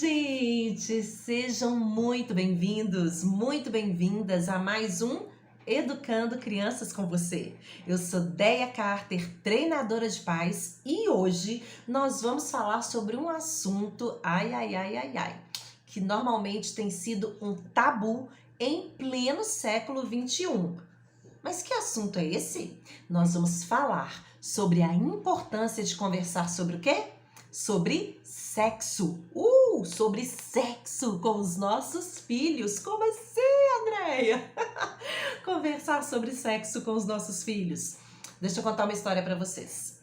Gente, sejam muito bem-vindos, muito bem-vindas a mais um Educando Crianças com você. Eu sou Deia Carter, treinadora de paz, e hoje nós vamos falar sobre um assunto, que normalmente tem sido um tabu em pleno século XXI. Mas que assunto é esse? Nós vamos falar sobre a importância de conversar sobre o quê? Sobre sexo. Sobre sexo com os nossos filhos. Como assim, Andréia? Conversar sobre sexo com os nossos filhos. Deixa eu contar uma história para vocês.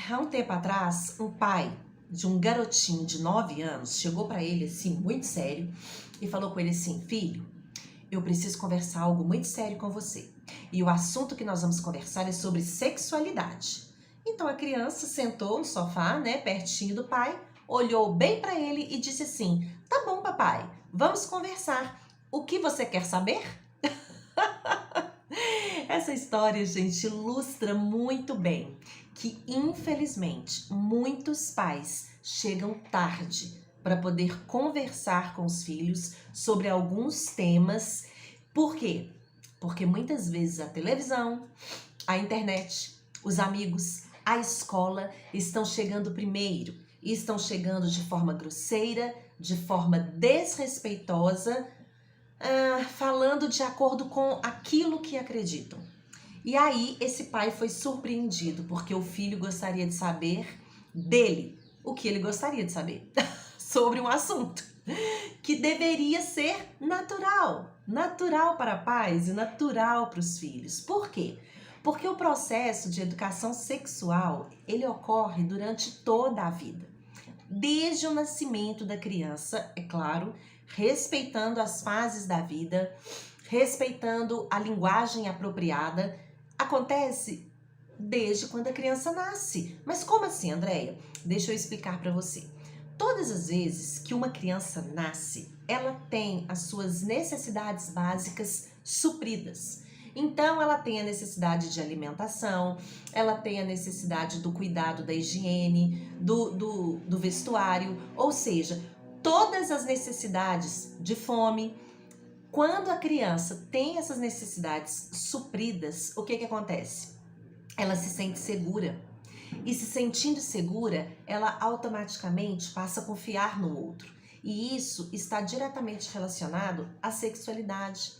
Há um tempo atrás, um pai de um garotinho de 9 anos chegou para ele assim, muito sério, e falou com ele assim: filho, eu preciso conversar algo muito sério com você. E o assunto que nós vamos conversar é sobre sexualidade. Então a criança sentou no sofá, pertinho do pai, olhou bem para ele e disse assim: tá bom, papai, vamos conversar. O que você quer saber? Essa história, gente, ilustra muito bem que, infelizmente, muitos pais chegam tarde para poder conversar com os filhos sobre alguns temas. Por quê? Porque muitas vezes a televisão, a internet, os amigos, a escola estão chegando primeiro e estão chegando de forma grosseira, de forma desrespeitosa, falando de acordo com aquilo que acreditam. E aí esse pai foi surpreendido porque o filho gostaria de saber dele o que ele gostaria de saber sobre um assunto que deveria ser natural para pais e natural para os filhos. Por quê? Porque o processo de educação sexual, ele ocorre durante toda a vida. Desde o nascimento da criança, é claro, respeitando as fases da vida, respeitando a linguagem apropriada, acontece desde quando a criança nasce. Mas como assim, Andréia? Deixa eu explicar para você. Todas as vezes que uma criança nasce, ela tem as suas necessidades básicas supridas. Então, ela tem a necessidade de alimentação, ela tem a necessidade do cuidado da higiene, do vestuário, ou seja, todas as necessidades de fome. Quando a criança tem essas necessidades supridas, o que acontece? Ela se sente segura. E se sentindo segura, ela automaticamente passa a confiar no outro. E isso está diretamente relacionado à sexualidade.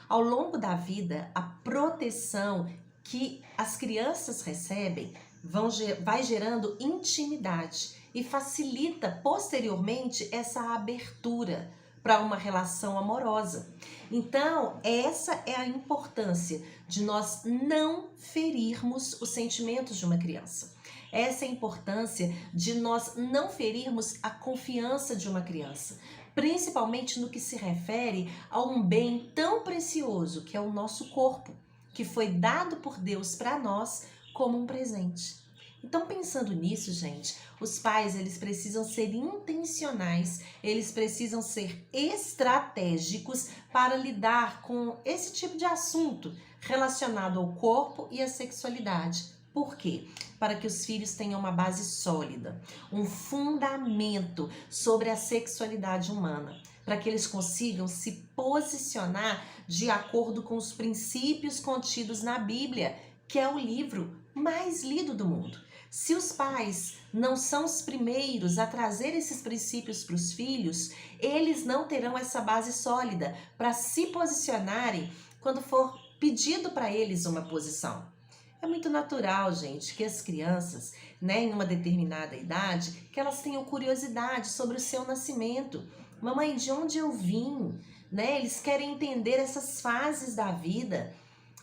Ao longo da vida, a proteção que as crianças recebem vai gerando intimidade e facilita posteriormente essa abertura para uma relação amorosa. Então, essa é a importância de nós não ferirmos os sentimentos de uma criança. Essa é a importância de nós não ferirmos a confiança de uma criança, principalmente no que se refere a um bem tão precioso que é o nosso corpo, que foi dado por Deus para nós como um presente. Então, pensando nisso, gente, os pais, eles precisam ser intencionais, eles precisam ser estratégicos para lidar com esse tipo de assunto relacionado ao corpo e à sexualidade. Por quê? Para que os filhos tenham uma base sólida, um fundamento sobre a sexualidade humana, para que eles consigam se posicionar de acordo com os princípios contidos na Bíblia, que é o livro mais lido do mundo. Se os pais não são os primeiros a trazer esses princípios para os filhos, eles não terão essa base sólida para se posicionarem quando for pedido para eles uma posição. É muito natural, gente, que as crianças, em uma determinada idade, que elas tenham curiosidade sobre o seu nascimento. Mamãe, de onde eu vim? Eles querem entender essas fases da vida,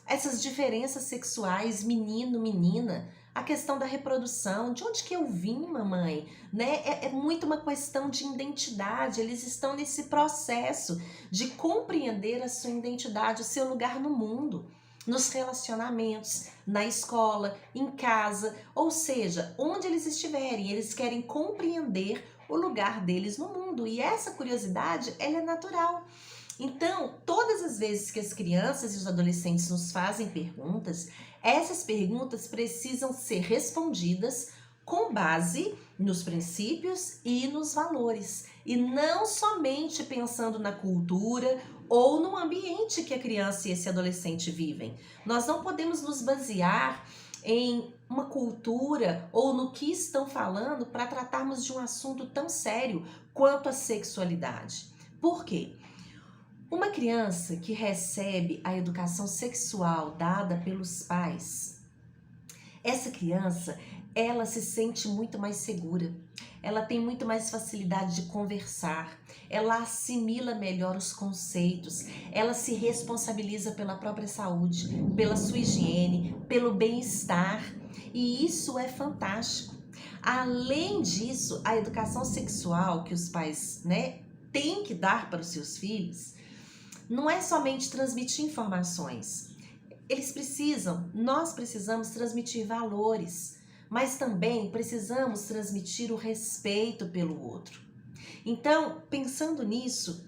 essas diferenças sexuais, menino, menina, a questão da reprodução, de onde que eu vim, mamãe? É muito uma questão de identidade, eles estão nesse processo de compreender a sua identidade, o seu lugar no mundo, nos relacionamentos, na escola, em casa, ou seja, onde eles estiverem, eles querem compreender o lugar deles no mundo, e essa curiosidade, ela é natural. Então, todas as vezes que as crianças e os adolescentes nos fazem perguntas, essas perguntas precisam ser respondidas com base nos princípios e nos valores, e não somente pensando na cultura ou no ambiente que a criança e esse adolescente vivem. Nós não podemos nos basear em uma cultura ou no que estão falando para tratarmos de um assunto tão sério quanto a sexualidade. Por quê? Uma criança que recebe a educação sexual dada pelos pais, essa criança, ela se sente muito mais segura, ela tem muito mais facilidade de conversar, ela assimila melhor os conceitos, ela se responsabiliza pela própria saúde, pela sua higiene, pelo bem-estar, e isso é fantástico. Além disso, a educação sexual que os pais, têm que dar para os seus filhos, não é somente transmitir informações. Nós precisamos transmitir valores, mas também precisamos transmitir o respeito pelo outro. Então, pensando nisso,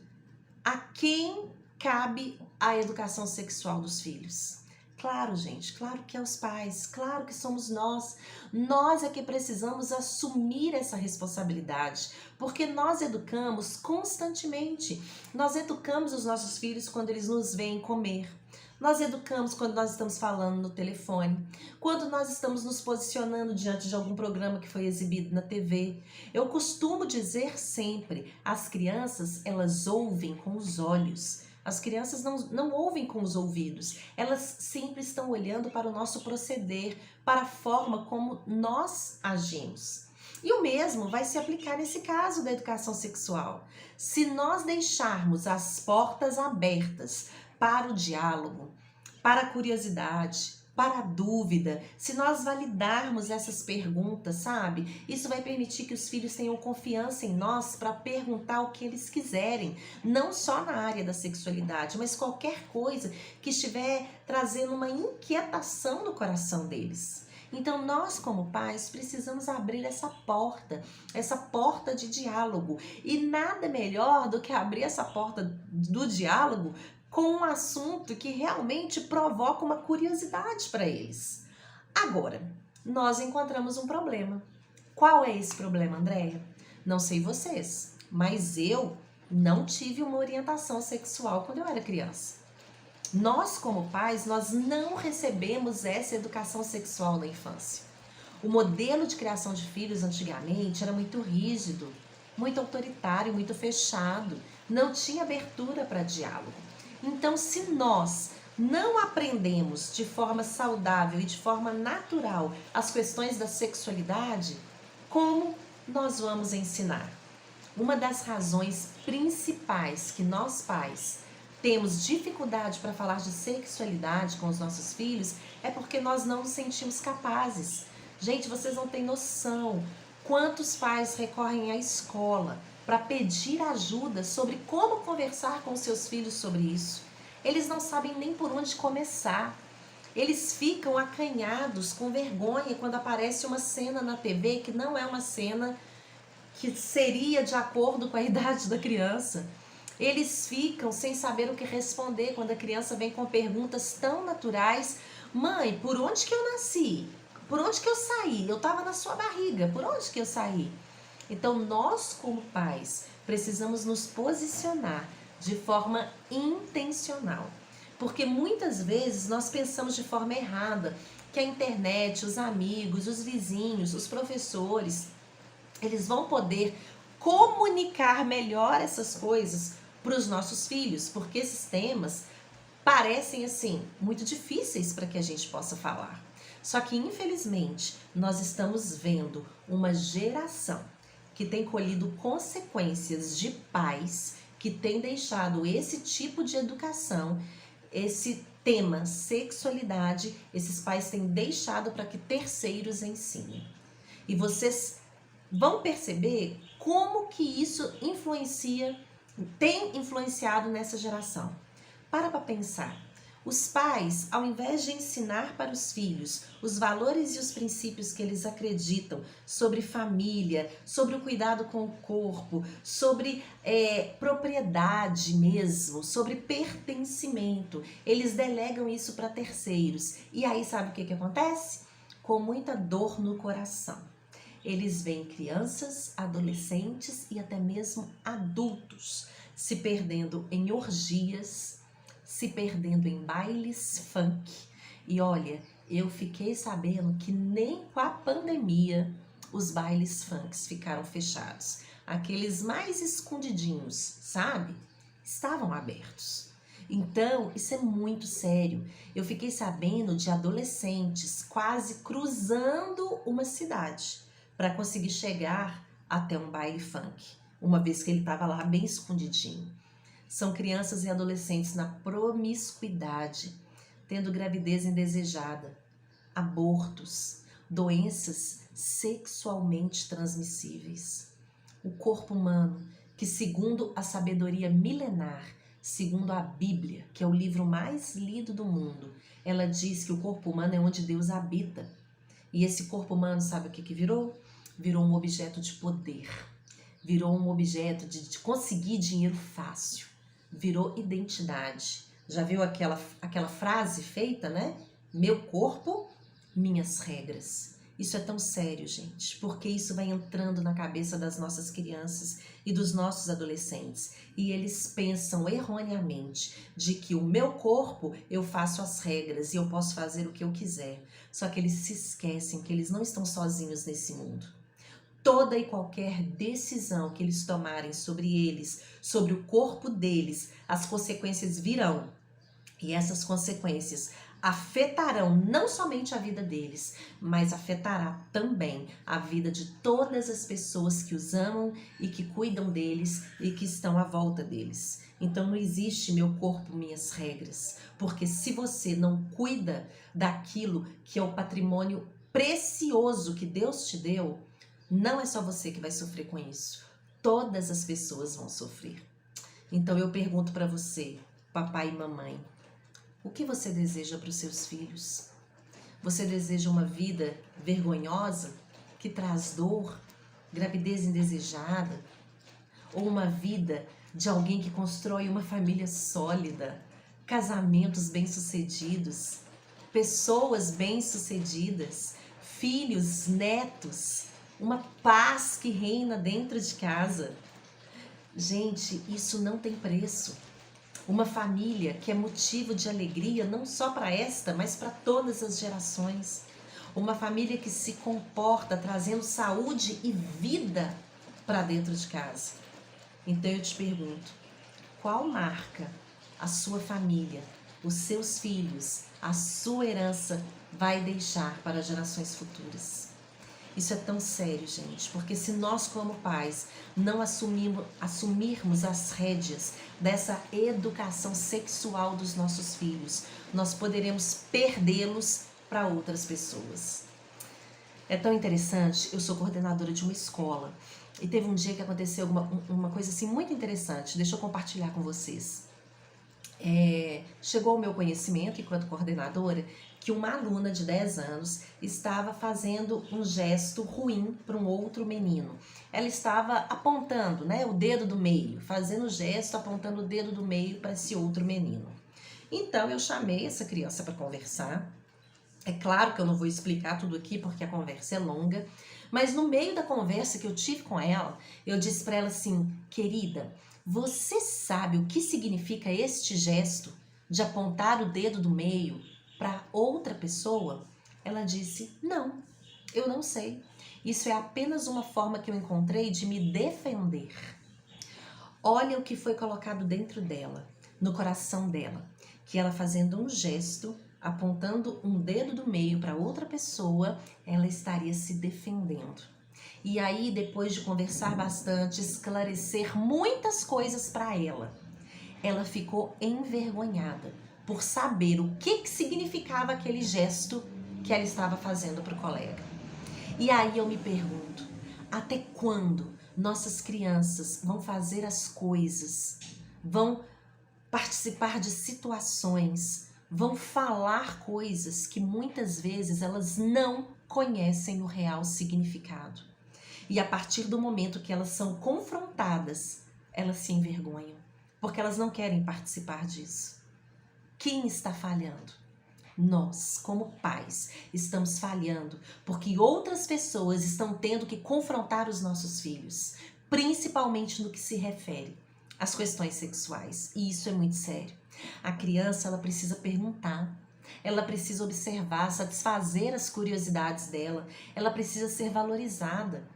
a quem cabe a educação sexual dos filhos? Claro, gente, claro que é os pais, claro que somos nós. Nós é que precisamos assumir essa responsabilidade, porque nós educamos constantemente. Nós educamos os nossos filhos quando eles nos veem comer. Nós educamos quando nós estamos falando no telefone, quando nós estamos nos posicionando diante de algum programa que foi exibido na TV. Eu costumo dizer sempre, as crianças, elas ouvem com os olhos. As crianças não ouvem com os ouvidos, elas sempre estão olhando para o nosso proceder, para a forma como nós agimos. E o mesmo vai se aplicar nesse caso da educação sexual. Se nós deixarmos as portas abertas para o diálogo, para a curiosidade, para a dúvida, se nós validarmos essas perguntas, sabe? Isso vai permitir que os filhos tenham confiança em nós para perguntar o que eles quiserem, não só na área da sexualidade, mas qualquer coisa que estiver trazendo uma inquietação no coração deles. Então, nós como pais precisamos abrir essa porta de diálogo. E nada melhor do que abrir essa porta do diálogo com um assunto que realmente provoca uma curiosidade para eles. Agora, nós encontramos um problema. Qual é esse problema, Andréia? Não sei vocês, mas eu não tive uma orientação sexual quando eu era criança. Nós, como pais, nós não recebemos essa educação sexual na infância. O modelo de criação de filhos antigamente era muito rígido, muito autoritário, muito fechado, não tinha abertura para diálogo. Então, se nós não aprendemos de forma saudável e de forma natural as questões da sexualidade, como nós vamos ensinar? Uma das razões principais que nós pais temos dificuldade para falar de sexualidade com os nossos filhos é porque nós não nos sentimos capazes. Gente, vocês não têm noção quantos pais recorrem à escola para pedir ajuda sobre como conversar com seus filhos sobre isso. Eles não sabem nem por onde começar. Eles ficam acanhados, com vergonha, quando aparece uma cena na TV que não é uma cena que seria de acordo com a idade da criança. Eles ficam sem saber o que responder quando a criança vem com perguntas tão naturais. Mãe, por onde que eu nasci? Por onde que eu saí? Eu estava na sua barriga, por onde que eu saí? Então, nós como pais precisamos nos posicionar de forma intencional. Porque muitas vezes nós pensamos de forma errada que a internet, os amigos, os vizinhos, os professores, eles vão poder comunicar melhor essas coisas para os nossos filhos, porque esses temas parecem assim muito difíceis para que a gente possa falar. Só que infelizmente nós estamos vendo uma geração que tem colhido consequências de pais que têm deixado esse tipo de educação, esse tema sexualidade, esses pais têm deixado para que terceiros ensinem. E vocês vão perceber como que isso tem influenciado nessa geração. Para pensar. Os pais, ao invés de ensinar para os filhos os valores e os princípios que eles acreditam sobre família, sobre o cuidado com o corpo, sobre propriedade mesmo, sobre pertencimento, eles delegam isso para terceiros. E aí sabe o que acontece? Com muita dor no coração. Eles veem crianças, adolescentes e até mesmo adultos se perdendo em orgias, se perdendo em bailes funk. E olha, eu fiquei sabendo que nem com a pandemia os bailes funks ficaram fechados. Aqueles mais escondidinhos, sabe? Estavam abertos. Então, isso é muito sério. Eu fiquei sabendo de adolescentes quase cruzando uma cidade para conseguir chegar até um baile funk, uma vez que ele estava lá bem escondidinho. São crianças e adolescentes na promiscuidade, tendo gravidez indesejada, abortos, doenças sexualmente transmissíveis. O corpo humano, que segundo a sabedoria milenar, segundo a Bíblia, que é o livro mais lido do mundo, ela diz que o corpo humano é onde Deus habita. E esse corpo humano, sabe o que virou? Virou um objeto de poder, virou um objeto de conseguir dinheiro fácil, virou identidade. Já viu aquela frase feita, né? Meu corpo, minhas regras. Isso é tão sério, gente, porque isso vai entrando na cabeça das nossas crianças e dos nossos adolescentes. E eles pensam erroneamente de que o meu corpo, eu faço as regras e eu posso fazer o que eu quiser. Só que eles se esquecem que eles não estão sozinhos nesse mundo. Toda e qualquer decisão que eles tomarem sobre eles, sobre o corpo deles, as consequências virão. E essas consequências afetarão não somente a vida deles, mas afetará também a vida de todas as pessoas que os amam e que cuidam deles e que estão à volta deles. Então não existe meu corpo, minhas regras, porque se você não cuida daquilo que é o patrimônio precioso que Deus te deu, não é só você que vai sofrer com isso. Todas as pessoas vão sofrer. Então eu pergunto para você, papai e mamãe, o que você deseja para os seus filhos? Você deseja uma vida vergonhosa, que traz dor, gravidez indesejada? Ou uma vida de alguém que constrói uma família sólida, casamentos bem-sucedidos, pessoas bem-sucedidas, filhos, netos, uma paz que reina dentro de casa? Gente, isso não tem preço. Uma família que é motivo de alegria não só para esta, mas para todas as gerações. Uma família que se comporta trazendo saúde e vida para dentro de casa. Então eu te pergunto, qual marca a sua família, os seus filhos, a sua herança vai deixar para gerações futuras? Isso é tão sério, gente, porque se nós como pais não assumirmos as rédeas dessa educação sexual dos nossos filhos, nós poderemos perdê-los para outras pessoas. É tão interessante, eu sou coordenadora de uma escola e teve um dia que aconteceu uma coisa assim muito interessante, deixa eu compartilhar com vocês. Chegou ao meu conhecimento, enquanto coordenadora, que uma aluna de 10 anos estava fazendo um gesto ruim para um outro menino. Ela estava apontando, né, o dedo do meio, fazendo o gesto, apontando o dedo do meio para esse outro menino. Então eu chamei essa criança para conversar. É claro que eu não vou explicar tudo aqui porque a conversa é longa, mas no meio da conversa que eu tive com ela, eu disse para ela assim: querida, você sabe o que significa este gesto de apontar o dedo do meio para outra pessoa? Ela disse: não, eu não sei. Isso é apenas uma forma que eu encontrei de me defender. Olha o que foi colocado dentro dela, no coração dela, que ela fazendo um gesto, apontando um dedo do meio para outra pessoa, ela estaria se defendendo. E aí, depois de conversar bastante, esclarecer muitas coisas para ela ficou envergonhada por saber o que significava aquele gesto que ela estava fazendo para o colega. E aí eu me pergunto, até quando nossas crianças vão fazer as coisas, vão participar de situações, vão falar coisas que muitas vezes elas não conhecem o real significado? E a partir do momento que elas são confrontadas, elas se envergonham, porque elas não querem participar disso. Quem está falhando? Nós, como pais, estamos falhando porque outras pessoas estão tendo que confrontar os nossos filhos, principalmente no que se refere às questões sexuais. E isso é muito sério. A criança, ela precisa perguntar, ela precisa observar, satisfazer as curiosidades dela, ela precisa ser valorizada.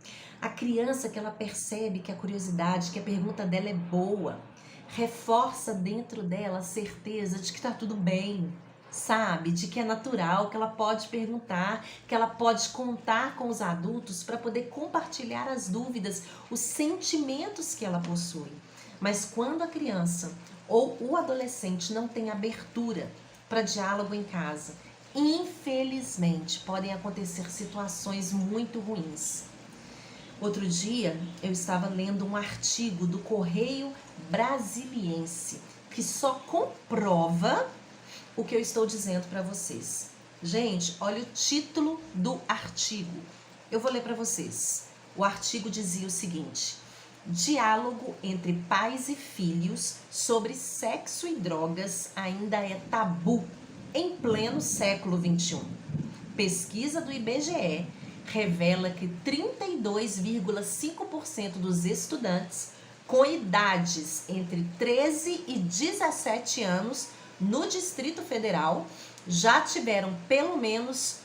A criança que ela percebe que a curiosidade, que a pergunta dela é boa, reforça dentro dela a certeza de que tá tudo bem, sabe? De que é natural, que ela pode perguntar, que ela pode contar com os adultos para poder compartilhar as dúvidas, os sentimentos que ela possui. Mas quando a criança ou o adolescente não tem abertura para diálogo em casa, infelizmente podem acontecer situações muito ruins. Outro dia eu estava lendo um artigo do Correio Brasiliense que só comprova o que eu estou dizendo para vocês. Gente, olha o título do artigo. Eu vou ler para vocês. O artigo dizia o seguinte: diálogo entre pais e filhos sobre sexo e drogas ainda é tabu em pleno século XXI. Pesquisa do IBGE revela que 32,5% dos estudantes com idades entre 13 e 17 anos no Distrito Federal já tiveram pelo menos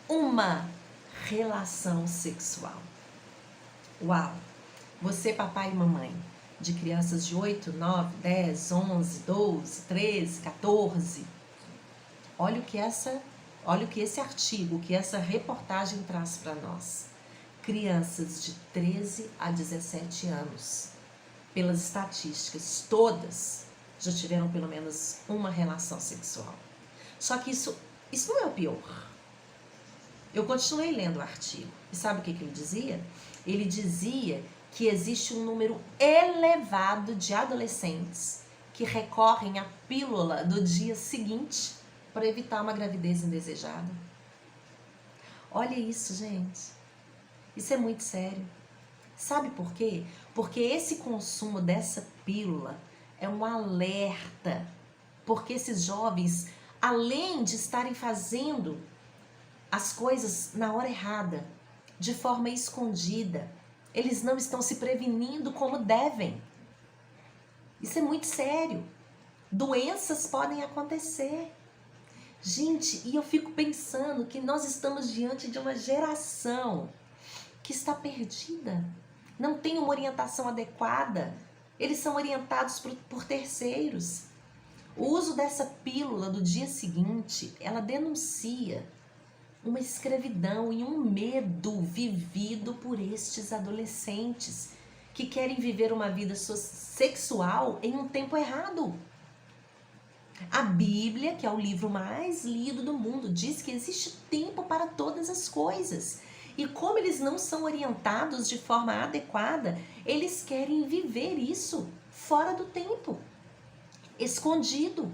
uma relação sexual. Uau! Você, papai e mamãe, de crianças de 8, 9, 10, 11, 12, 13, 14, olha o que esse artigo, que essa reportagem traz para nós. Crianças de 13 a 17 anos, pelas estatísticas, todas já tiveram pelo menos uma relação sexual. Só que isso não é o pior. Eu continuei lendo o artigo. E sabe o que ele dizia? Ele dizia que existe um número elevado de adolescentes que recorrem à pílula do dia seguinte para evitar uma gravidez indesejada. Olha isso, gente. Isso é muito sério. Sabe por quê? Porque esse consumo dessa pílula é um alerta. Porque esses jovens, além de estarem fazendo as coisas na hora errada, de forma escondida, eles não estão se prevenindo como devem. Isso é muito sério. Doenças podem acontecer. Gente, e eu fico pensando que nós estamos diante de uma geração que está perdida. Não tem uma orientação adequada. Eles são orientados por terceiros. O uso dessa pílula do dia seguinte, ela denuncia uma escravidão e um medo vivido por estes adolescentes que querem viver uma vida sexual em um tempo errado. A Bíblia, que é o livro mais lido do mundo, diz que existe tempo para todas as coisas. E como eles não são orientados de forma adequada, eles querem viver isso fora do tempo, escondido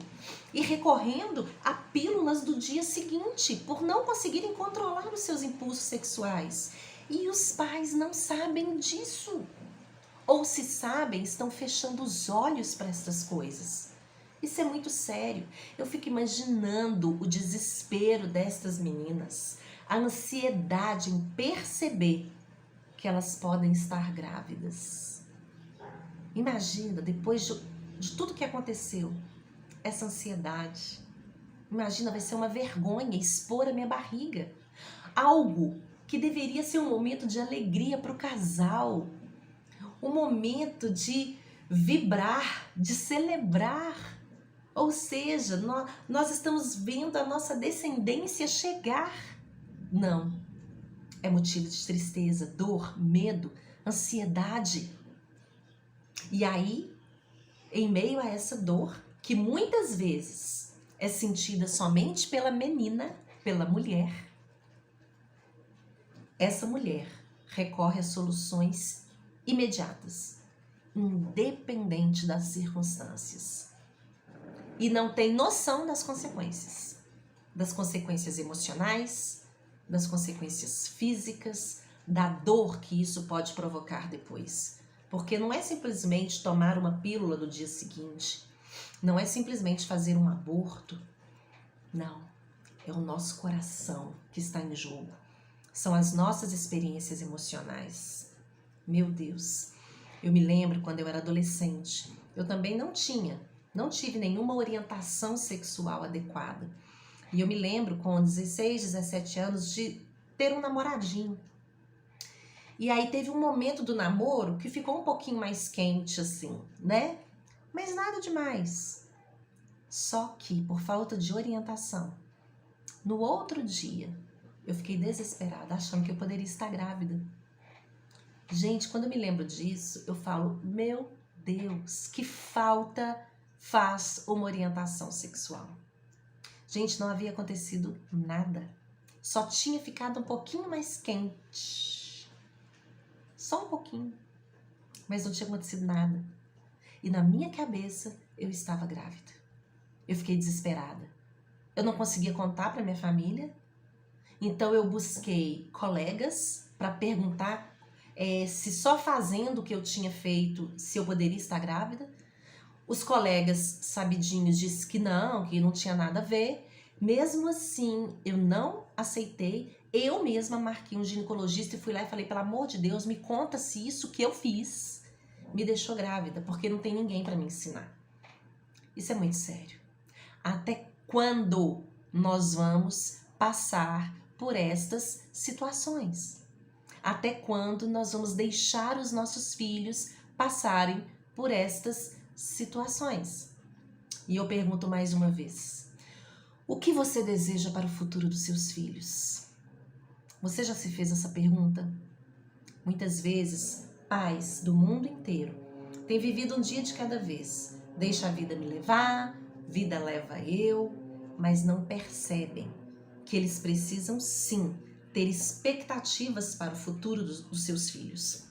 e recorrendo a pílulas do dia seguinte, por não conseguirem controlar os seus impulsos sexuais. E os pais não sabem disso. Ou se sabem, estão fechando os olhos para essas coisas. Isso é muito sério. Eu fico imaginando o desespero destas meninas, a ansiedade em perceber que elas podem estar grávidas. Imagina, depois de tudo que aconteceu, essa ansiedade. Imagina, vai ser uma vergonha expor a minha barriga. Algo que deveria ser um momento de alegria para o casal. Um momento de vibrar, de celebrar. Ou seja, nós estamos vendo a nossa descendência chegar. Não. É motivo de tristeza, dor, medo, ansiedade. E aí, em meio a essa dor, que muitas vezes é sentida somente pela menina, pela mulher, essa mulher recorre a soluções imediatas, independente das circunstâncias. E não tem noção das consequências emocionais, das consequências físicas, da dor que isso pode provocar depois. Porque não é simplesmente tomar uma pílula do dia seguinte, não é simplesmente fazer um aborto, não. É o nosso coração que está em jogo. São as nossas experiências emocionais. Meu Deus, eu me lembro quando eu era adolescente, eu também não tive nenhuma orientação sexual adequada. E eu me lembro com 16, 17 anos de ter um namoradinho. E aí teve um momento do namoro que ficou um pouquinho mais quente assim, né? Mas nada demais. Só que por falta de orientação, no outro dia, eu fiquei desesperada, achando que eu poderia estar grávida. Gente, quando eu me lembro disso, eu falo, meu Deus, que falta faz uma orientação sexual. Gente, não havia acontecido nada. Só tinha ficado um pouquinho mais quente. Só um pouquinho. Mas não tinha acontecido nada. E na minha cabeça, eu estava grávida. Eu fiquei desesperada. Eu não conseguia contar para minha família. Então eu busquei colegas para perguntar se só fazendo o que eu tinha feito, se eu poderia estar grávida. Os colegas sabidinhos disseram que não tinha nada a ver. Mesmo assim, eu não aceitei. Eu mesma marquei um ginecologista e fui lá e falei, pelo amor de Deus, me conta se isso que eu fiz me deixou grávida, porque não tem ninguém para me ensinar. Isso é muito sério. Até quando nós vamos passar por estas situações? Até quando nós vamos deixar os nossos filhos passarem por estas situações? E eu pergunto mais uma vez, o que você deseja para o futuro dos seus filhos? Você já se fez essa pergunta? Muitas vezes, pais do mundo inteiro têm vivido um dia de cada vez. Deixa a vida me levar, vida leva eu, mas não percebem que eles precisam sim ter expectativas para o futuro dos seus filhos.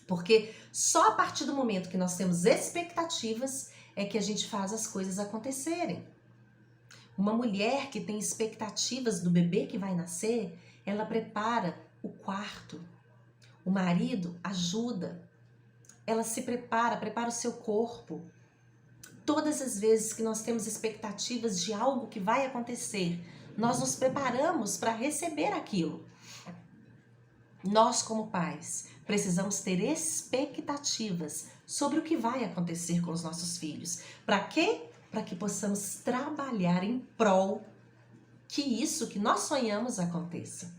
Porque só a partir do momento que nós temos expectativas é que a gente faz as coisas acontecerem. Uma mulher que tem expectativas do bebê que vai nascer, ela prepara o quarto. O marido ajuda. Ela se prepara o seu corpo. Todas as vezes que nós temos expectativas de algo que vai acontecer, nós nos preparamos para receber aquilo. Nós, como pais, precisamos ter expectativas sobre o que vai acontecer com os nossos filhos. Para quê? Para que possamos trabalhar em prol que isso que nós sonhamos aconteça.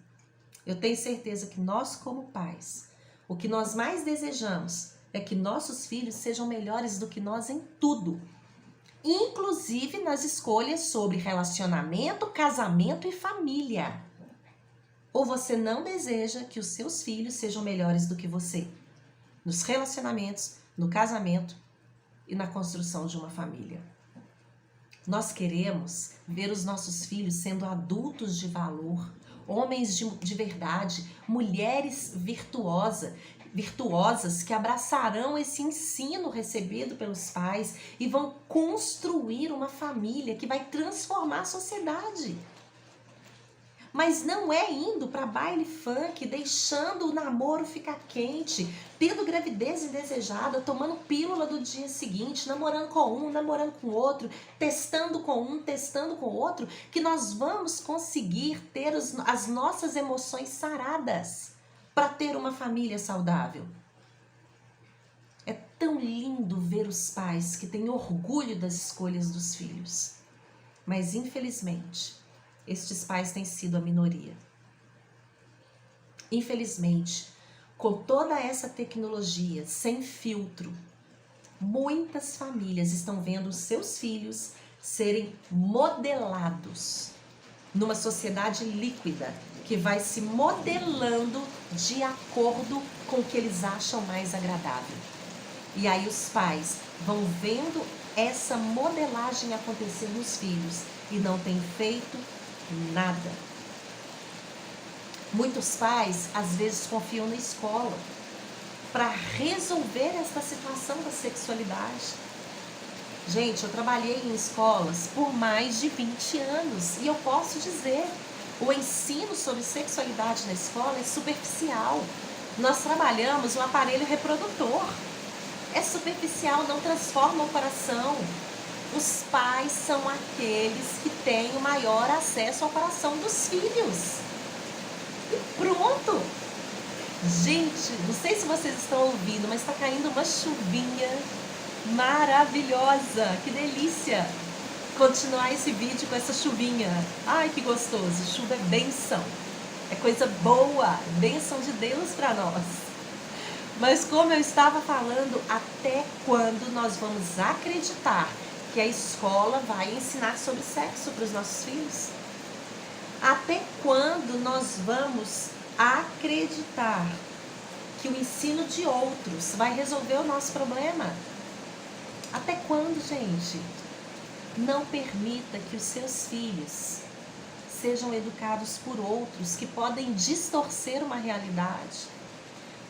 Eu tenho certeza que nós, como pais, o que nós mais desejamos é que nossos filhos sejam melhores do que nós em tudo. Inclusive nas escolhas sobre relacionamento, casamento e família. Ou você não deseja que os seus filhos sejam melhores do que você? Nos relacionamentos, no casamento e na construção de uma família. Nós queremos ver os nossos filhos sendo adultos de valor, homens de verdade, mulheres virtuosas que abraçarão esse ensino recebido pelos pais e vão construir uma família que vai transformar a sociedade. Mas não é indo para baile funk, deixando o namoro ficar quente, tendo gravidez indesejada, tomando pílula do dia seguinte, namorando com um, namorando com outro, testando com um, testando com outro, que nós vamos conseguir ter as nossas emoções saradas para ter uma família saudável. É tão lindo ver os pais que têm orgulho das escolhas dos filhos. Mas, infelizmente, estes pais têm sido a minoria. Infelizmente, com toda essa tecnologia, sem filtro, muitas famílias estão vendo os seus filhos serem modelados numa sociedade líquida que vai se modelando de acordo com o que eles acham mais agradável. E aí os pais vão vendo essa modelagem acontecer nos filhos e não têm feito nada. Muitos pais, às vezes, confiam na escola para resolver essa situação da sexualidade. Gente, eu trabalhei em escolas por mais de 20 anos e eu posso dizer, o ensino sobre sexualidade na escola é superficial. Nós trabalhamos o aparelho reprodutor. É superficial, não transforma o coração. Os pais são aqueles que têm o maior acesso ao coração dos filhos. E pronto! Gente, não sei se vocês estão ouvindo, mas está caindo uma chuvinha maravilhosa. Que delícia continuar esse vídeo com essa chuvinha. Ai, que gostoso. Chuva é bênção. É coisa boa. Bênção de Deus para nós. Mas como eu estava falando, até quando nós vamos acreditar que a escola vai ensinar sobre sexo para os nossos filhos? Até quando nós vamos acreditar que o ensino de outros vai resolver o nosso problema? Até quando, gente? Não permita que os seus filhos sejam educados por outros que podem distorcer uma realidade.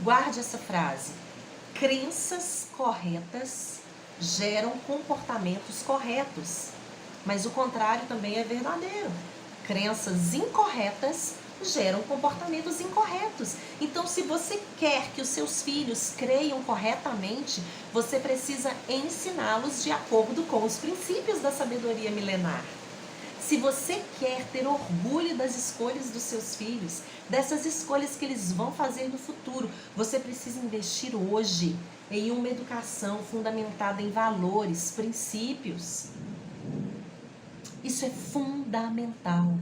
Guarde essa frase. Crenças corretas geram comportamentos corretos. Mas o contrário também é verdadeiro. Crenças incorretas geram comportamentos incorretos. Então, se você quer que os seus filhos creiam corretamente, você precisa ensiná-los de acordo com os princípios da sabedoria milenar. Se você quer ter orgulho das escolhas dos seus filhos, dessas escolhas que eles vão fazer no futuro, você precisa investir hoje em uma educação fundamentada em valores, princípios. Isso é fundamental.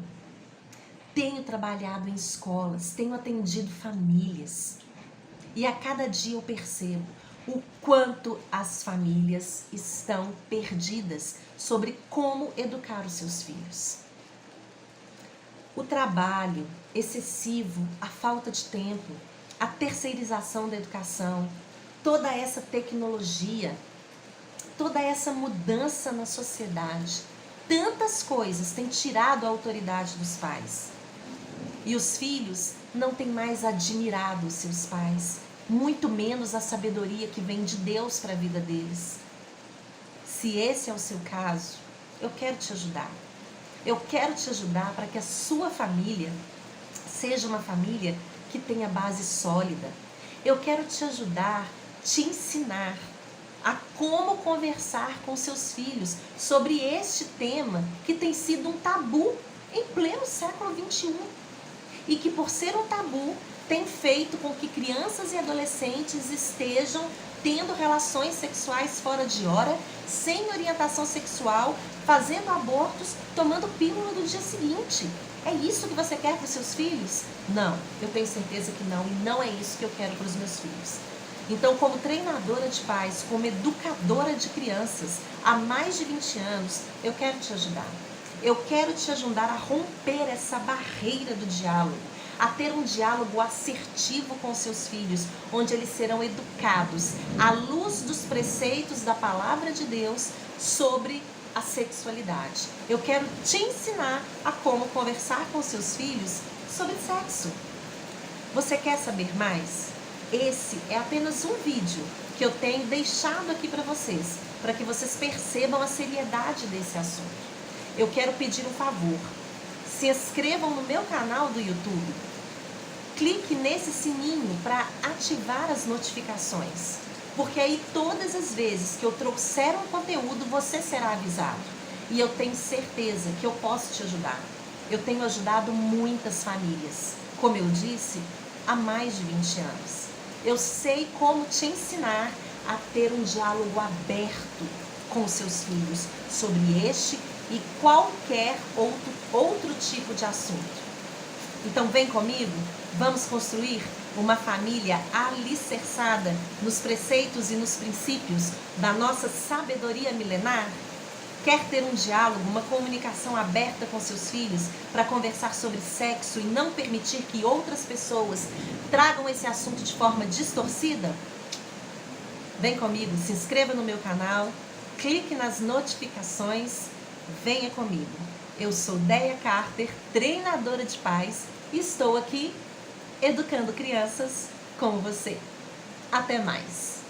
Tenho trabalhado em escolas, tenho atendido famílias e a cada dia eu percebo o quanto as famílias estão perdidas sobre como educar os seus filhos. O trabalho excessivo, a falta de tempo, a terceirização da educação, toda essa tecnologia, toda essa mudança na sociedade, tantas coisas têm tirado a autoridade dos pais. E os filhos não têm mais admirado os seus pais, muito menos a sabedoria que vem de Deus para a vida deles. Se esse é o seu caso, eu quero te ajudar. Eu quero te ajudar para que a sua família seja uma família que tenha base sólida. Eu quero te ajudar, te ensinar a como conversar com seus filhos sobre este tema que tem sido um tabu em pleno século XXI. E que por ser um tabu, tem feito com que crianças e adolescentes estejam tendo relações sexuais fora de hora, sem orientação sexual, fazendo abortos, tomando pílula no dia seguinte. É isso que você quer para os seus filhos? Não, eu tenho certeza que não, e não é isso que eu quero para os meus filhos. Então, como treinadora de pais, como educadora de crianças, há mais de 20 anos, eu quero te ajudar. Eu quero te ajudar a romper essa barreira do diálogo, a ter um diálogo assertivo com seus filhos, onde eles serão educados à luz dos preceitos da palavra de Deus sobre a sexualidade. Eu quero te ensinar a como conversar com seus filhos sobre sexo. Você quer saber mais? Esse é apenas um vídeo que eu tenho deixado aqui para que vocês percebam a seriedade desse assunto. Eu quero pedir um favor. Se inscrevam no meu canal do YouTube. Clique nesse sininho para ativar as notificações. Porque aí todas as vezes que eu trouxer um conteúdo, você será avisado. E eu tenho certeza que eu posso te ajudar. Eu tenho ajudado muitas famílias. Como eu disse, há mais de 20 anos. Eu sei como te ensinar a ter um diálogo aberto com seus filhos sobre este e qualquer outro tipo de assunto. Então vem comigo, vamos construir uma família alicerçada nos preceitos e nos princípios da nossa sabedoria milenar? Quer ter um diálogo, uma comunicação aberta com seus filhos para conversar sobre sexo e não permitir que outras pessoas tragam esse assunto de forma distorcida? Vem comigo, se inscreva no meu canal, clique nas notificações, venha comigo. Eu sou Deia Carter, treinadora de pais, e estou aqui educando crianças com você. Até mais!